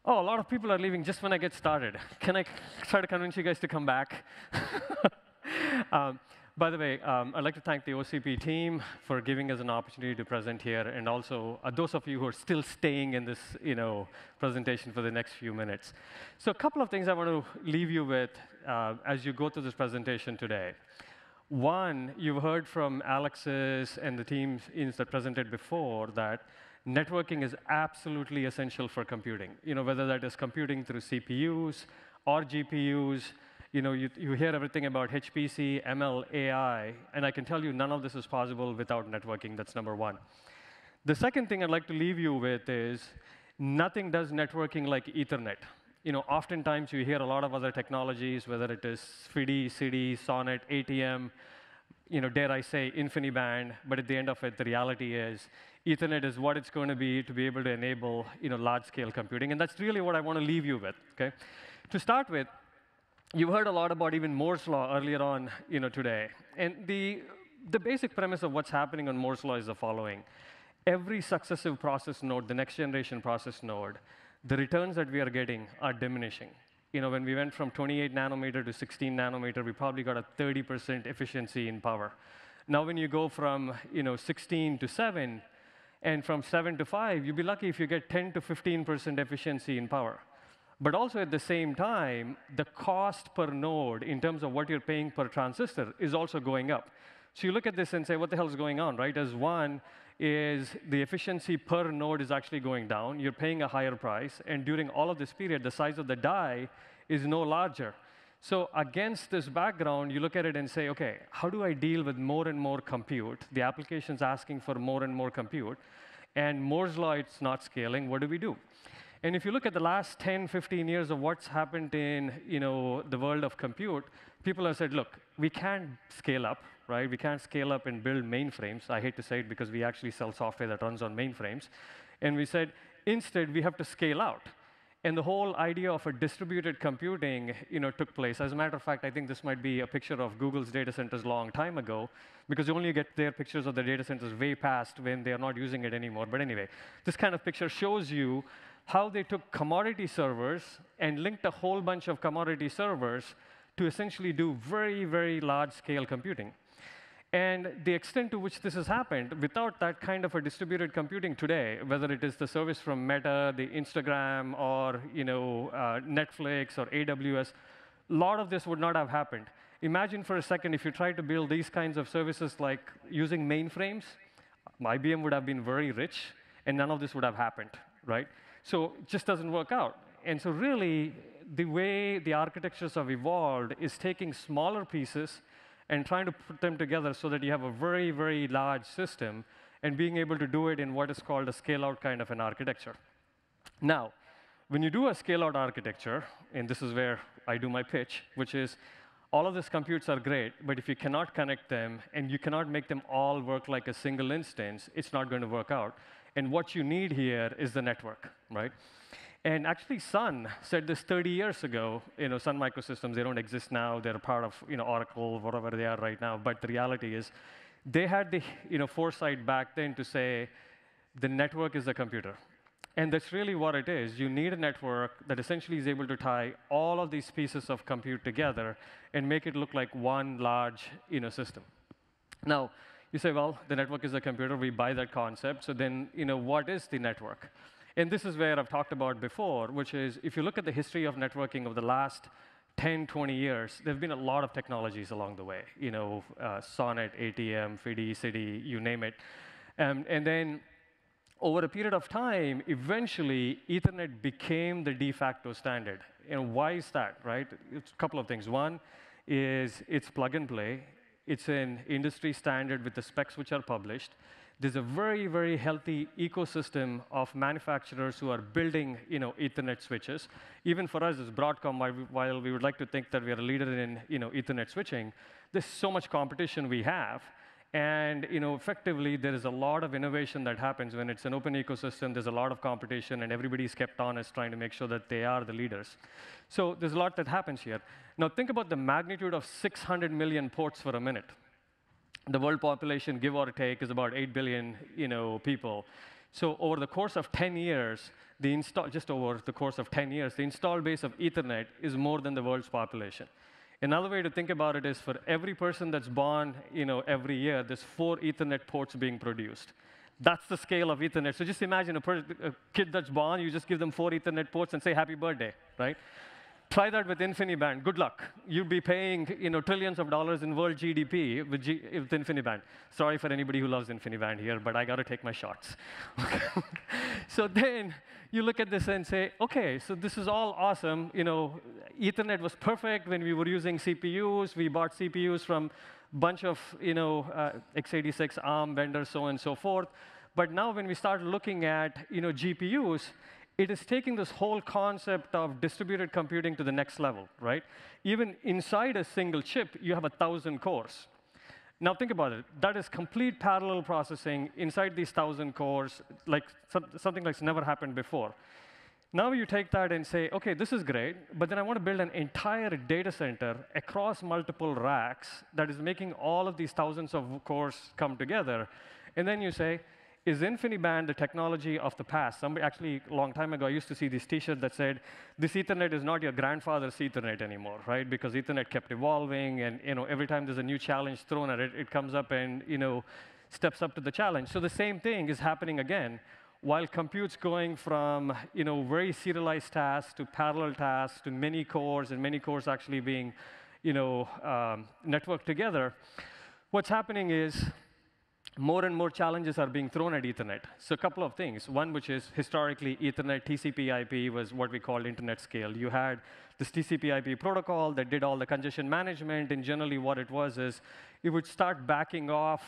Oh, a lot of people are leaving just when I get started. Can I try to convince you guys to come back? um, by the way, I'd like to thank the OCP team for giving us an opportunity to present here, and also those of you who are still staying in this presentation for the next few minutes. So a couple of things I want to leave you with as you go through this presentation today. One, you've heard from Alex's and the teams that presented before that networking is absolutely essential for computing. Whether that is computing through CPUs or GPUs, you hear everything about HPC, ML, AI, and I can tell you none of this is possible without networking. That's number one. The second thing I'd like to leave you with is nothing does networking like Ethernet. Oftentimes you hear a lot of other technologies, whether it is FIDI, CD, SONET, ATM, dare I say, InfiniBand, but at the end of it, the reality is Ethernet is what it's going to be able to enable large-scale computing, and that's really what I want to leave you with. Okay? To start with, you've heard a lot about even Moore's Law earlier on today, and the basic premise of what's happening on Moore's Law is the following. Every successive process node, the next generation process node, the returns that we are getting are diminishing. When we went from 28 nanometer to 16 nanometer, we probably got a 30% efficiency in power. Now when you go from 16 to 7, and from 7 to 5, you'd be lucky if you get 10 to 15% efficiency in power. But also at the same time, the cost per node in terms of what you're paying per transistor is also going up. So you look at this and say, what the hell is going on, right? As one is the efficiency per node is actually going down. You're paying a higher price. And during all of this period, the size of the die is no larger. So against this background, you look at it and say, OK, how do I deal with more and more compute? The application's asking for more and more compute. And Moore's Law, it's not scaling. What do we do? And if you look at the last 10, 15 years of what's happened in the world of compute, people have said, look, we can't scale up, right? We can't scale up and build mainframes. I hate to say it because we actually sell software that runs on mainframes. And we said, instead, we have to scale out. And the whole idea of a distributed computing took place. As a matter of fact, I think this might be a picture of Google's data centers a long time ago, because you only get their pictures of the data centers way past when they are not using it anymore. But anyway, this kind of picture shows you how they took commodity servers and linked a whole bunch of commodity servers to essentially do very, very large-scale computing. And the extent to which this has happened, without that kind of a distributed computing today, whether it is the service from Meta, the Instagram, or Netflix or AWS, a lot of this would not have happened. Imagine for a second if you tried to build these kinds of services like using mainframes, IBM would have been very rich, and none of this would have happened, right? So it just doesn't work out. And so really, the way the architectures have evolved is taking smaller pieces and trying to put them together so that you have a very, very large system and being able to do it in what is called a scale-out kind of an architecture. Now, when you do a scale-out architecture, and this is where I do my pitch, which is all of these computes are great, but if you cannot connect them and you cannot make them all work like a single instance, it's not going to work out. And what you need here is the network, right? And actually, Sun said this 30 years ago. Sun Microsystems, they don't exist now. They're a part of Oracle, whatever they are right now. But the reality is, they had the foresight back then to say, the network is the computer. And that's really what it is. You need a network that essentially is able to tie all of these pieces of compute together and make it look like one large system. Now, you say, well, the network is a computer. We buy that concept. So then, what is the network? And this is where I've talked about before, which is if you look at the history of networking over the last 10, 20 years, there have been a lot of technologies along the way. SONET, ATM, FIDI, CD, you name it. And then over a period of time, eventually, Ethernet became the de facto standard. And why is that, right? It's a couple of things. One is it's plug and play. It's an industry standard with the specs which are published. There's a very, very healthy ecosystem of manufacturers who are building, Ethernet switches. Even for us as Broadcom, while we would like to think that we are a leader in, Ethernet switching, there's so much competition we have. And, effectively, there is a lot of innovation that happens when it's an open ecosystem. There's a lot of competition, and everybody's kept honest trying to make sure that they are the leaders. So there's a lot that happens here. Now, think about the magnitude of 600 million ports for a minute. The world population, give or take, is about 8 billion people. So over the course of 10 years, just over the course of 10 years, the install base of Ethernet is more than the world's population. Another way to think about it is for every person that's born, every year, there's 4 Ethernet ports being produced. That's the scale of Ethernet. So just imagine a kid that's born, you just give them 4 Ethernet ports and say happy birthday, right? Try that with InfiniBand. Good luck. You'd be paying trillions of dollars in world GDP with InfiniBand. Sorry for anybody who loves InfiniBand here, but I got to take my shots. So then you look at this and say, OK, so this is all awesome. Ethernet was perfect when we were using CPUs. We bought CPUs from a bunch of x86 ARM vendors, so on and so forth. But now when we start looking at GPUs, it is taking this whole concept of distributed computing to the next level, right? Even inside a single chip, you have 1,000 cores. Now think about it. That is complete parallel processing inside these 1,000 cores, like something that's never happened before. Now you take that and say, OK, this is great, but then I want to build an entire data center across multiple racks that is making all of these thousands of cores come together. And then you say, is InfiniBand the technology of the past? Actually, a long time ago, I used to see this T-shirt that said, this Ethernet is not your grandfather's Ethernet anymore, right? Because Ethernet kept evolving, and every time there's a new challenge thrown at it, it comes up and steps up to the challenge. So the same thing is happening again. While compute's going from very serialized tasks to parallel tasks to many cores, and many cores actually being networked together, what's happening is more and more challenges are being thrown at Ethernet. So a couple of things. One, which is historically Ethernet TCP/IP was what we called internet scale. You had this TCP/IP protocol that did all the congestion management, and generally what it was is it would start backing off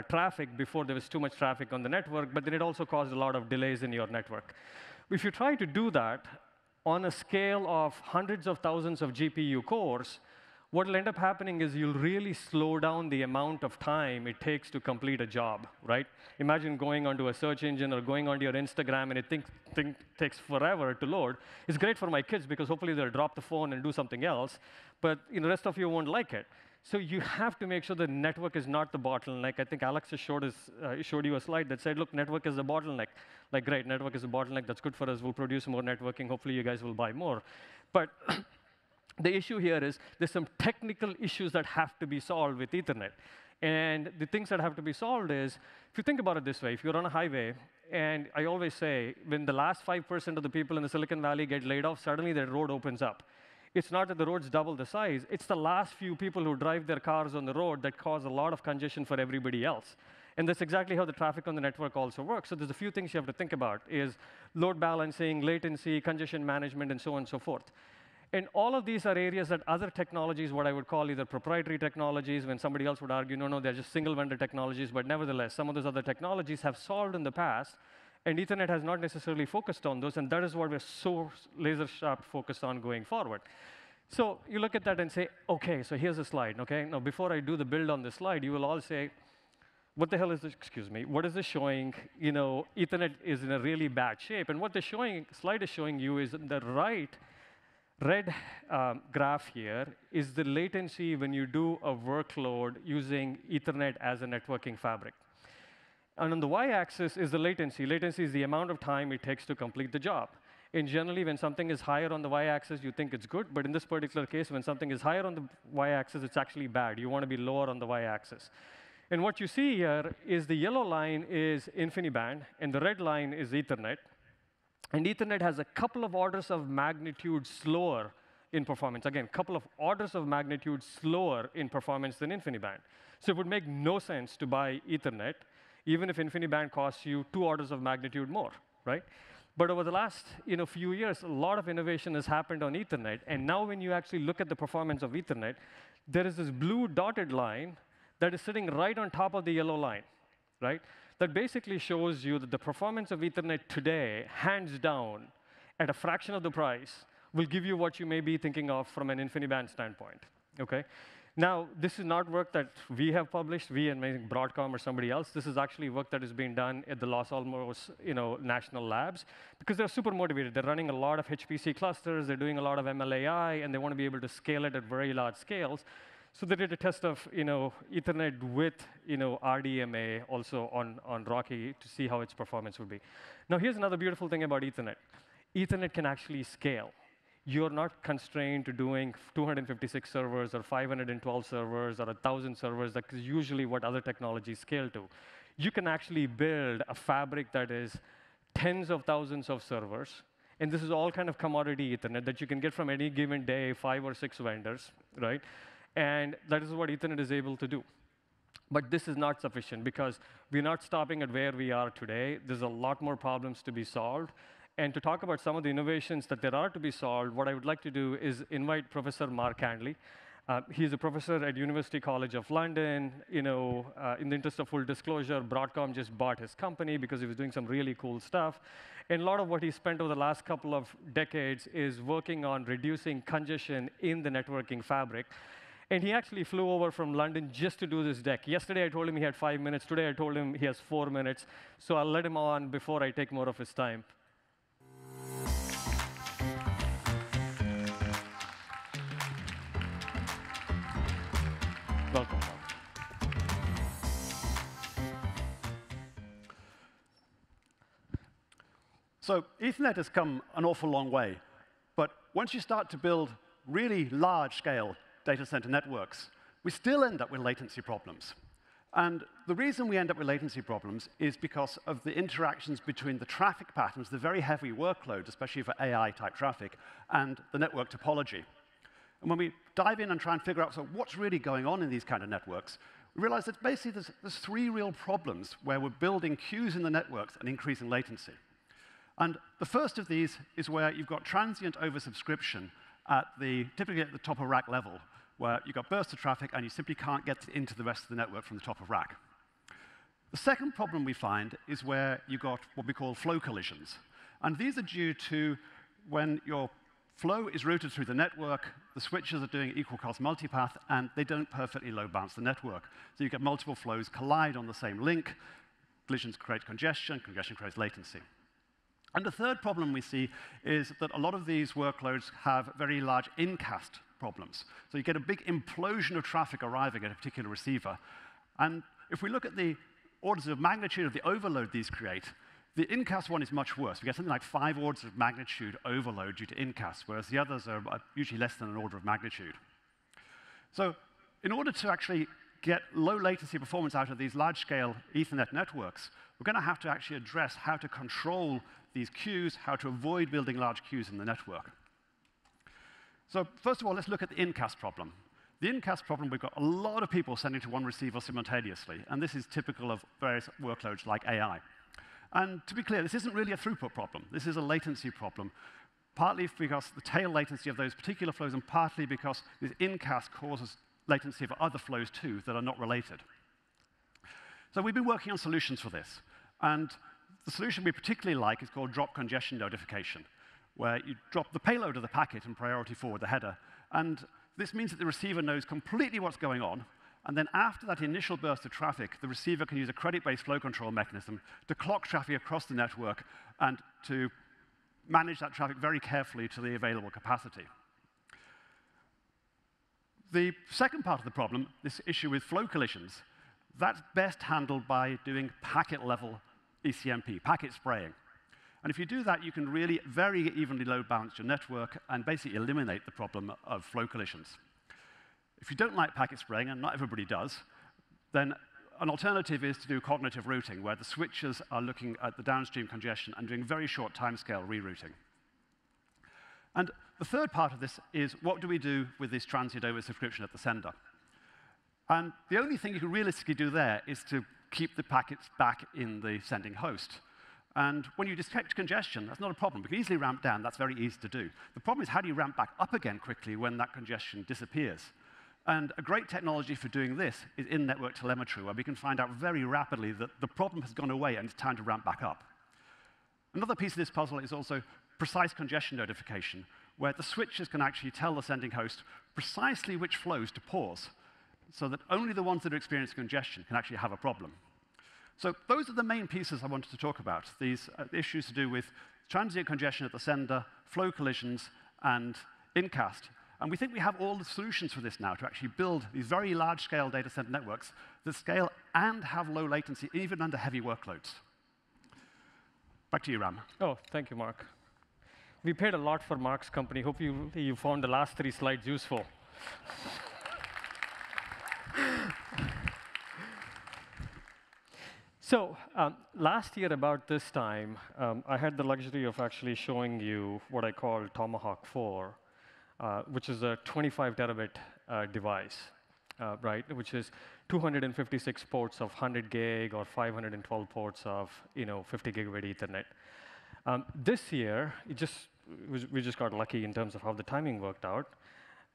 traffic before there was too much traffic on the network, but then it also caused a lot of delays in your network. If you try to do that on a scale of hundreds of thousands of GPU cores, what will end up happening is you'll really slow down the amount of time it takes to complete a job, right? Imagine going onto a search engine or going onto your Instagram, and it takes forever to load. It's great for my kids because hopefully they'll drop the phone and do something else, but the rest of you won't like it. So you have to make sure the network is not the bottleneck. I think Alex just showed you a slide that said, look, network is the bottleneck. Like, great, network is a bottleneck. That's good for us. We'll produce more networking. Hopefully you guys will buy more. But the issue here is there's some technical issues that have to be solved with Ethernet. And the things that have to be solved is, if you think about it this way, if you're on a highway, and I always say, when the last 5% of the people in the Silicon Valley get laid off, suddenly the road opens up. It's not that the road's double the size. It's the last few people who drive their cars on the road that cause a lot of congestion for everybody else. And that's exactly how the traffic on the network also works. So there's a few things you have to think about, is load balancing, latency, congestion management, and so on and so forth. And all of these are areas that other technologies, what I would call either proprietary technologies, when somebody else would argue, no, they're just single vendor technologies, but nevertheless, some of those other technologies have solved in the past, and Ethernet has not necessarily focused on those, and that is what we're so laser-sharp focused on going forward. So you look at that and say, OK, so here's a slide. Okay, now before I do the build on this slide, you will all say, what the hell is this? Excuse me. What is this showing? Ethernet is in a really bad shape. And what the slide is showing you is the red graph here is the latency when you do a workload using Ethernet as a networking fabric. And on the y-axis is the latency. Latency is the amount of time it takes to complete the job. And generally, when something is higher on the y-axis, you think it's good. But in this particular case, when something is higher on the y-axis, it's actually bad. You want to be lower on the y-axis. And what you see here is the yellow line is InfiniBand, and the red line is Ethernet. And Ethernet has a couple of orders of magnitude slower in performance. Again, a couple of orders of magnitude slower in performance than InfiniBand. So it would make no sense to buy Ethernet, even if InfiniBand costs you 2 orders of magnitude more, right? But over the last few years, a lot of innovation has happened on Ethernet. And now when you actually look at the performance of Ethernet, there is this blue dotted line that is sitting right on top of the yellow line, right? That basically shows you that the performance of Ethernet today, hands down, at a fraction of the price, will give you what you may be thinking of from an InfiniBand standpoint, OK? Now, this is not work that we have published, we and maybe Broadcom or somebody else. This is actually work that is being done at the Los Alamos national labs, because they're super motivated. They're running a lot of HPC clusters. They're doing a lot of MLAI, and they want to be able to scale it at very large scales. So they did a test of Ethernet with RDMA also on Rocky to see how its performance would be. Now here's another beautiful thing about Ethernet. Ethernet can actually scale. You're not constrained to doing 256 servers or 512 servers or 1,000 servers. That is usually what other technologies scale to. You can actually build a fabric that is tens of thousands of servers. And this is all kind of commodity Ethernet that you can get from any given day, 5 or 6 vendors, right? And that is what Ethernet is able to do. But this is not sufficient because we're not stopping at where we are today. There's a lot more problems to be solved. And to talk about some of the innovations that there are to be solved, what I would like to do is invite Professor Mark Handley. He's a professor at University College of London. In the interest of full disclosure, Broadcom just bought his company because he was doing some really cool stuff. And a lot of what he spent over the last couple of decades is working on reducing congestion in the networking fabric. And he actually flew over from London just to do this deck. Yesterday, I told him he had 5 minutes. Today, I told him he has 4 minutes. So I'll let him on before I take more of his time. Welcome. So Ethernet has come an awful long way. But once you start to build really large-scale data center networks, we still end up with latency problems. And the reason we end up with latency problems is because of the interactions between the traffic patterns, the very heavy workload, especially for AI-type traffic, and the network topology. And when we dive in and try and figure out what's really going on in these kind of networks, we realize that basically there's 3 real problems where we're building queues in the networks and increasing latency. And the first of these is where you've got transient oversubscription typically at the top of rack level, where you've got bursts of traffic and you simply can't get into the rest of the network from the top of rack. The second problem we find is where you've got what we call flow collisions. And these are due to when your flow is routed through the network, the switches are doing equal cost multipath, and they don't perfectly load balance the network. So you get multiple flows collide on the same link. Collisions create congestion. Congestion creates latency. And the third problem we see is that a lot of these workloads have very large incast problems. So you get a big implosion of traffic arriving at a particular receiver. And if we look at the orders of magnitude of the overload these create, the incast one is much worse. We get something like 5 orders of magnitude overload due to incast, whereas the others are usually less than an order of magnitude. So in order to actually get low latency performance out of these large-scale Ethernet networks, we're going to have to actually address how to control these queues, how to avoid building large queues in the network. So first of all, let's look at the incast problem. The incast problem, we've got a lot of people sending to one receiver simultaneously, and this is typical of various workloads like AI. And to be clear, this isn't really a throughput problem. This is a latency problem, partly because the tail latency of those particular flows, and partly because this incast causes latency for other flows too that are not related. So we've been working on solutions for this. And the solution we particularly like is called drop congestion notification, where you drop the payload of the packet and priority forward the header. And this means that the receiver knows completely what's going on. And then after that initial burst of traffic, the receiver can use a credit-based flow control mechanism to clock traffic across the network and to manage that traffic very carefully to the available capacity. The second part of the problem, this issue with flow collisions, that's best handled by doing packet-level ECMP, packet spraying. And if you do that, you can really very evenly load balance your network and basically eliminate the problem of flow collisions. If you don't like packet spraying, and not everybody does, then an alternative is to do cognitive routing, where the switches are looking at the downstream congestion and doing very short timescale rerouting. And the third part of this is, what do we do with this transient oversubscription at the sender? And the only thing you can realistically do there is to keep the packets back in the sending host. And when you detect congestion, that's not a problem. We can easily ramp down. That's very easy to do. The problem is, how do you ramp back up again quickly when that congestion disappears? And a great technology for doing this is in-network telemetry, where we can find out very rapidly that the problem has gone away and it's time to ramp back up. Another piece of this puzzle is also precise congestion notification, where the switches can actually tell the sending host precisely which flows to pause, so that only the ones that are experiencing congestion can actually have a problem. So those are the main pieces I wanted to talk about, these issues to do with transient congestion at the sender, flow collisions, and incast. And we think we have all the solutions for this now to actually build these very large-scale data center networks that scale and have low latency, even under heavy workloads. Back to you, Ram. Oh, thank you, Mark. We paid a lot for Mark's company. Hope you found the last 3 slides useful. So last year about this time, I had the luxury of actually showing you what I call Tomahawk 4, which is a 25 terabit device, right? Which is 256 ports of 100 gig or 512 ports of 50 gigabit Ethernet. This year, we just got lucky in terms of how the timing worked out,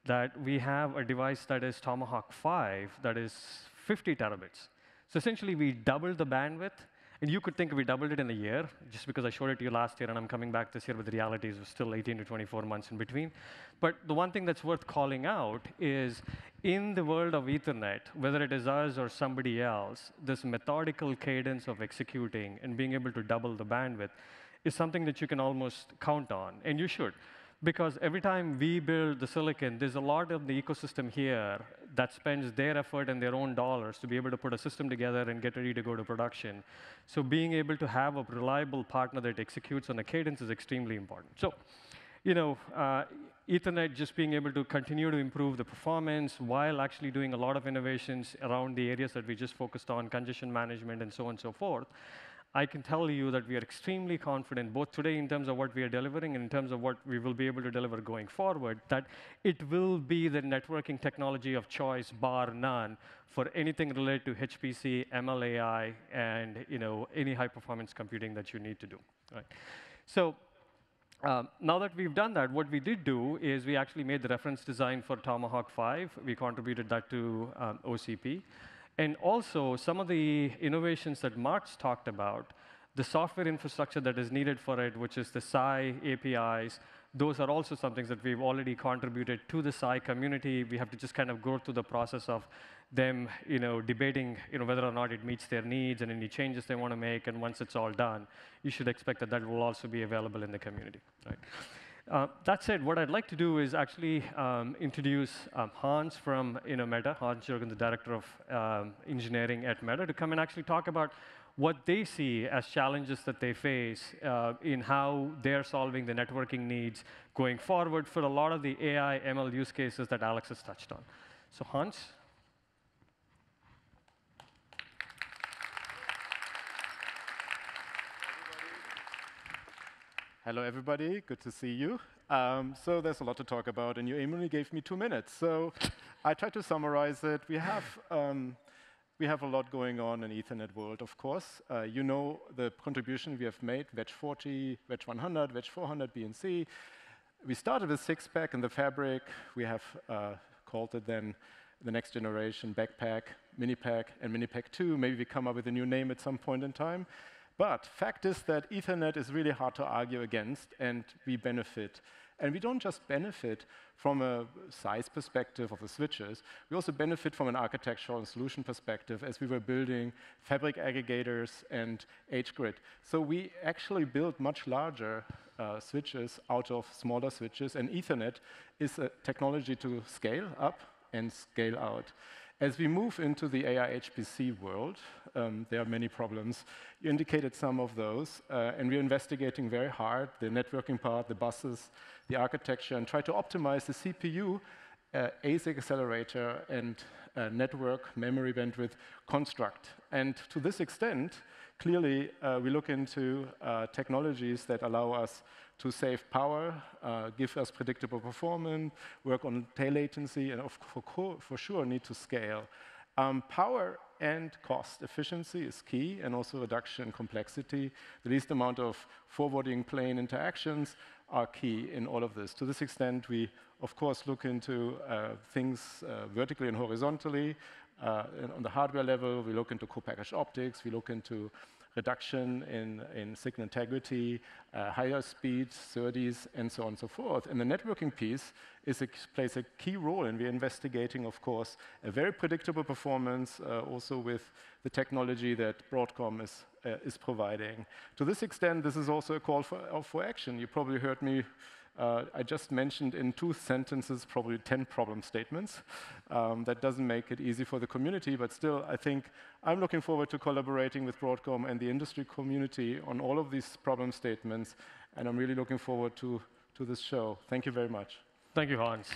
that we have a device that is Tomahawk 5 that is 50 terabits. So essentially, we doubled the bandwidth. And you could think we doubled it in a year, just because I showed it to you last year, and I'm coming back this year with the realities of still 18 to 24 months in between. But the one thing that's worth calling out is, in the world of Ethernet, whether it is us or somebody else, this methodical cadence of executing and being able to double the bandwidth is something that you can almost count on, and you should. Because every time we build the silicon, there's a lot of the ecosystem here that spends their effort and their own dollars to be able to put a system together and get ready to go to production. So being able to have a reliable partner that executes on a cadence is extremely important. So, Ethernet just being able to continue to improve the performance while actually doing a lot of innovations around the areas that we just focused on, congestion management and so on and so forth. I can tell you that we are extremely confident, both today in terms of what we are delivering and in terms of what we will be able to deliver going forward, that it will be the networking technology of choice, bar none, for anything related to HPC, MLAI, and any high-performance computing that you need to do. Right? So now that we've done that, what we did do is we actually made the reference design for Tomahawk 5. We contributed that to OCP. And also, some of the innovations that Mark's talked about, the software infrastructure that is needed for it, which is the SCI APIs, those are also some things that we've already contributed to the SCI community. We have to just kind of go through the process of them debating whether or not it meets their needs and any changes they want to make. And once it's all done, you should expect that that will also be available in the community. Right? That said, what I'd like to do is actually introduce Hans from Meta, Hans Jürgen, the Director of Engineering at Meta, to come and actually talk about what they see as challenges that they face in how they're solving the networking needs going forward for a lot of the AI, ML use cases that Alex has touched on. So Hans? Hello, everybody. Good to see you. So there's a lot to talk about, and you only gave me 2 minutes. So I tried to summarize it. We have a lot going on in Ethernet world, of course. You know the contribution we have made, Wedge 40, Wedge 100, Wedge 400, B and C. We started with 6-pack in the fabric. We have called it then the next generation backpack, minipack, and minipack 2. Maybe we come up with a new name at some point in time. But fact is that Ethernet is really hard to argue against, and we benefit. And we don't just benefit from a size perspective of the switches. We also benefit from an architectural and solution perspective as we were building fabric aggregators and H-grid. So we actually built much larger switches out of smaller switches, and Ethernet is a technology to scale up and scale out. As we move into the AI HPC world, there are many problems. You indicated some of those, and we're investigating very hard the networking part, the buses, the architecture, and try to optimize the CPU, ASIC accelerator, and network memory bandwidth construct. And to this extent, clearly, we look into technologies that allow us to save power, give us predictable performance, work on tail latency, and for sure need to scale. Power and cost efficiency is key, and also reduction in complexity. The least amount of forwarding plane interactions are key in all of this. To this extent, we, of course, look into things vertically and horizontally. On the hardware level, we look into co-packaged optics, we look into reduction in signal integrity, higher speeds, SerDes, and so on and so forth. And the networking piece plays a key role, and we're investigating, of course, a very predictable performance, also with the technology that Broadcom is providing. To this extent, this is also a call for action. You probably heard me I just mentioned in 2 sentences probably 10 problem statements. That doesn't make it easy for the community, but still, I think I'm looking forward to collaborating with Broadcom and the industry community on all of these problem statements, and I'm really looking forward to this show. Thank you very much. Thank you, Hans.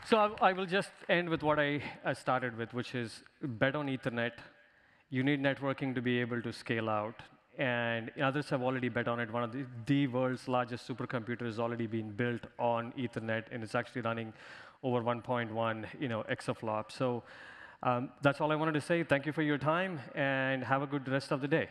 So I will just end with what I started with, which is bet on Ethernet. You need networking to be able to scale out. And others have already bet on it. One of the world's largest supercomputer has already been built on Ethernet, and it's actually running over 1.1 exaflop. So that's all I wanted to say. Thank you for your time, and have a good rest of the day.